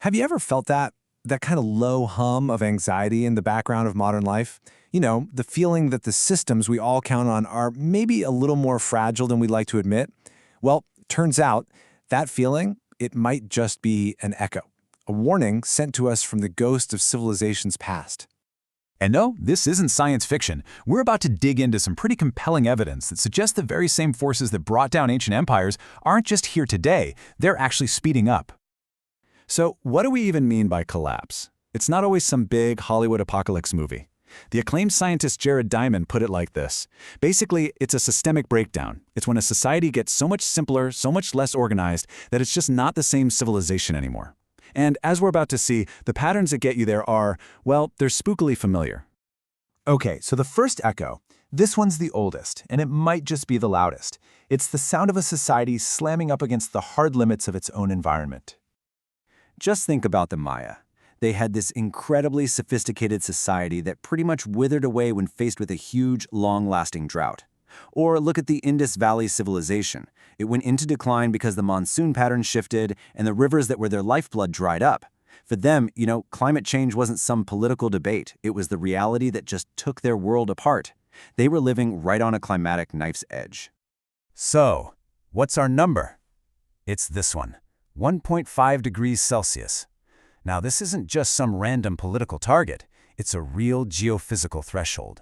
Have you ever felt that kind of low hum of anxiety in the background of modern life? You know, the feeling that the systems we all count on are maybe a little more fragile than we'd like to admit? Well, turns out that feeling, it might just be an echo, a warning sent to us from the ghost of civilizations past. And no, this isn't science fiction. We're about to dig into some pretty compelling evidence that suggests the very same forces that brought down ancient empires aren't just here today, they're actually speeding up. So, what do we even mean by collapse? It's not always some big Hollywood apocalypse movie. The acclaimed scientist Jared Diamond put it like this. Basically, it's a systemic breakdown. It's when a society gets so much simpler, so much less organized, that it's just not the same civilization anymore. And as we're about to see, the patterns that get you there are, well, they're spookily familiar. Okay, so the first echo, this one's the oldest, and it might just be the loudest. It's the sound of a society slamming up against the hard limits of its own environment. Just think about the Maya. They had this incredibly sophisticated society that pretty much withered away when faced with a huge, long-lasting drought. Or look at the Indus Valley Civilization. It went into decline because the monsoon pattern shifted and the rivers that were their lifeblood dried up. For them, climate change wasn't some political debate. It was the reality that just took their world apart. They were living right on a climatic knife's edge. So, what's our number? It's this one, 1.5 degrees Celsius. Now, this isn't just some random political target. It's a real geophysical threshold.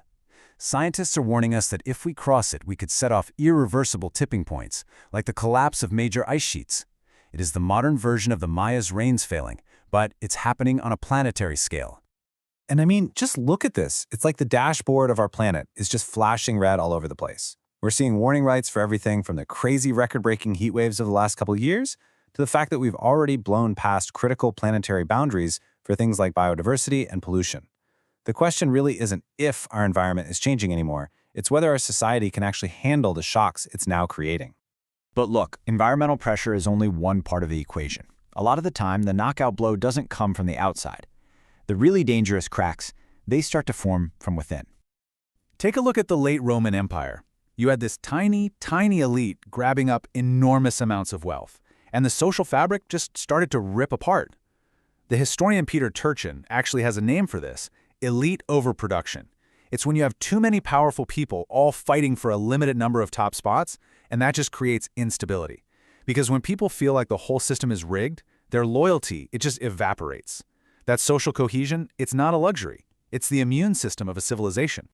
Scientists are warning us that if we cross it, we could set off irreversible tipping points, like the collapse of major ice sheets. It is the modern version of the Maya's rains failing, but it's happening on a planetary scale. And I mean, just look at this. It's like the dashboard of our planet is just flashing red all over the place. We're seeing warning lights for everything from the crazy record-breaking heat waves of the last couple of years to the fact that we've already blown past critical planetary boundaries for things like biodiversity and pollution. The question really isn't if our environment is changing anymore, it's whether our society can actually handle the shocks it's now creating. But look, environmental pressure is only one part of the equation. A lot of the time, the knockout blow doesn't come from the outside. The really dangerous cracks, they start to form from within. Take a look at the late Roman Empire. You had this tiny, tiny elite grabbing up enormous amounts of wealth, and the social fabric just started to rip apart. The historian Peter Turchin actually has a name for this: elite overproduction. It's when you have too many powerful people all fighting for a limited number of top spots, and that just creates instability. Because when people feel like the whole system is rigged, their loyalty, it just evaporates. That social cohesion, it's not a luxury. It's the immune system of a civilization.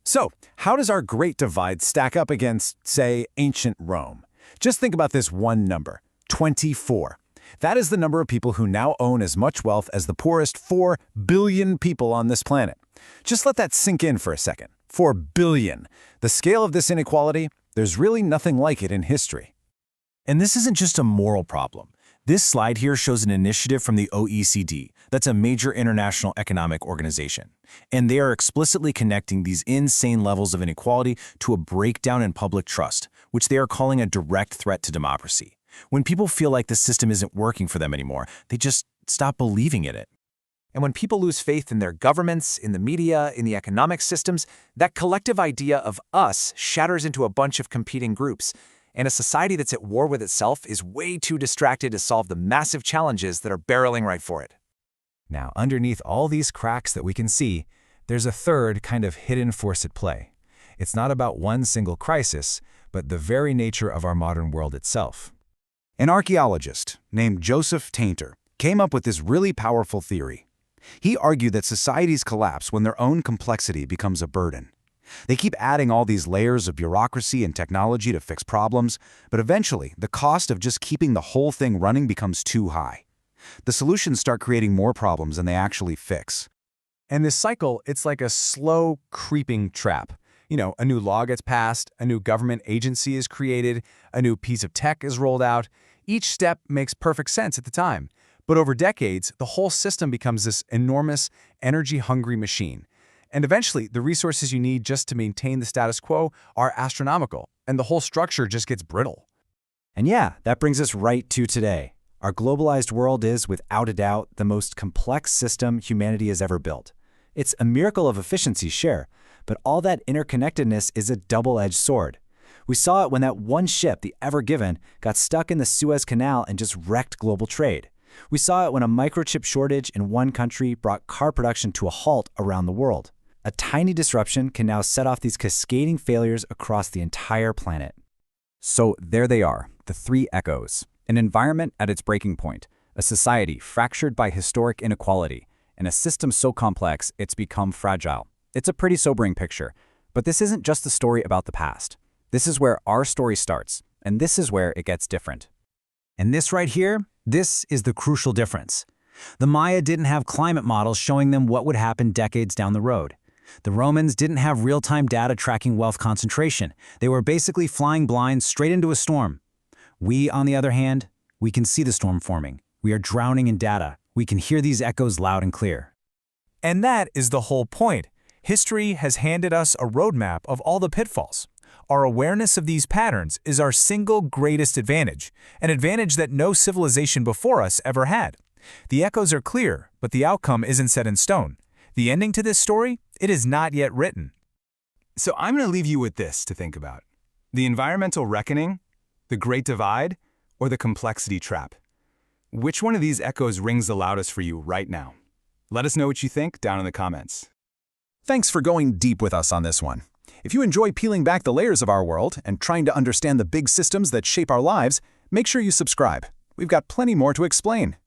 So, how does our Great Divide stack up against, say, ancient Rome? Just think about this one number, 24. That is the number of people who now own as much wealth as the poorest 4 billion people on this planet. Just let that sink in for a second. 4 billion. The scale of this inequality, there's really nothing like it in history. And this isn't just a moral problem. This slide here shows an initiative from the OECD, that's a major international economic organization. And they are explicitly connecting these insane levels of inequality to a breakdown in public trust, which they are calling a direct threat to democracy. When people feel like the system isn't working for them anymore, they just stop believing in it. And when people lose faith in their governments, in the media, in the economic systems, that collective idea of us shatters into a bunch of competing groups. And a society that's at war with itself is way too distracted to solve the massive challenges that are barreling right for it. Now, underneath all these cracks that we can see, there's a third kind of hidden force at play. It's not about one single crisis, but the very nature of our modern world itself. An archaeologist named Joseph Tainter came up with this really powerful theory. He argued that societies collapse when their own complexity becomes a burden. They keep adding all these layers of bureaucracy and technology to fix problems, but eventually the cost of just keeping the whole thing running becomes too high. The solutions start creating more problems than they actually fix. And this cycle, it's like a slow, creeping trap. A new law gets passed, a new government agency is created, a new piece of tech is rolled out. Each step makes perfect sense at the time. But over decades, the whole system becomes this enormous, energy-hungry machine. And eventually, the resources you need just to maintain the status quo are astronomical, and the whole structure just gets brittle. And yeah, that brings us right to today. Our globalized world is, without a doubt, the most complex system humanity has ever built. It's a miracle of efficiency, sure, but all that interconnectedness is a double-edged sword. We saw it when that one ship, the Ever Given, got stuck in the Suez Canal and just wrecked global trade. We saw it when a microchip shortage in one country brought car production to a halt around the world. A tiny disruption can now set off these cascading failures across the entire planet. So there they are, the three echoes. An environment at its breaking point, a society fractured by historic inequality, and a system so complex it's become fragile. It's a pretty sobering picture, but this isn't just the story about the past. This is where our story starts, and this is where it gets different. And this right here, this is the crucial difference. The Maya didn't have climate models showing them what would happen decades down the road. The Romans didn't have real-time data tracking wealth concentration. They were basically flying blind straight into a storm. We, on the other hand, we can see the storm forming. We are drowning in data. We can hear these echoes loud and clear. And that is the whole point. History has handed us a roadmap of all the pitfalls. Our awareness of these patterns is our single greatest advantage, an advantage that no civilization before us ever had. The echoes are clear, but the outcome isn't set in stone. The ending to this story, it is not yet written. So I'm going to leave you with this to think about. The environmental reckoning, the Great Divide, or the complexity trap? Which one of these echoes rings the loudest for you right now? Let us know what you think down in the comments. Thanks for going deep with us on this one. If you enjoy peeling back the layers of our world and trying to understand the big systems that shape our lives, make sure you subscribe. We've got plenty more to explain.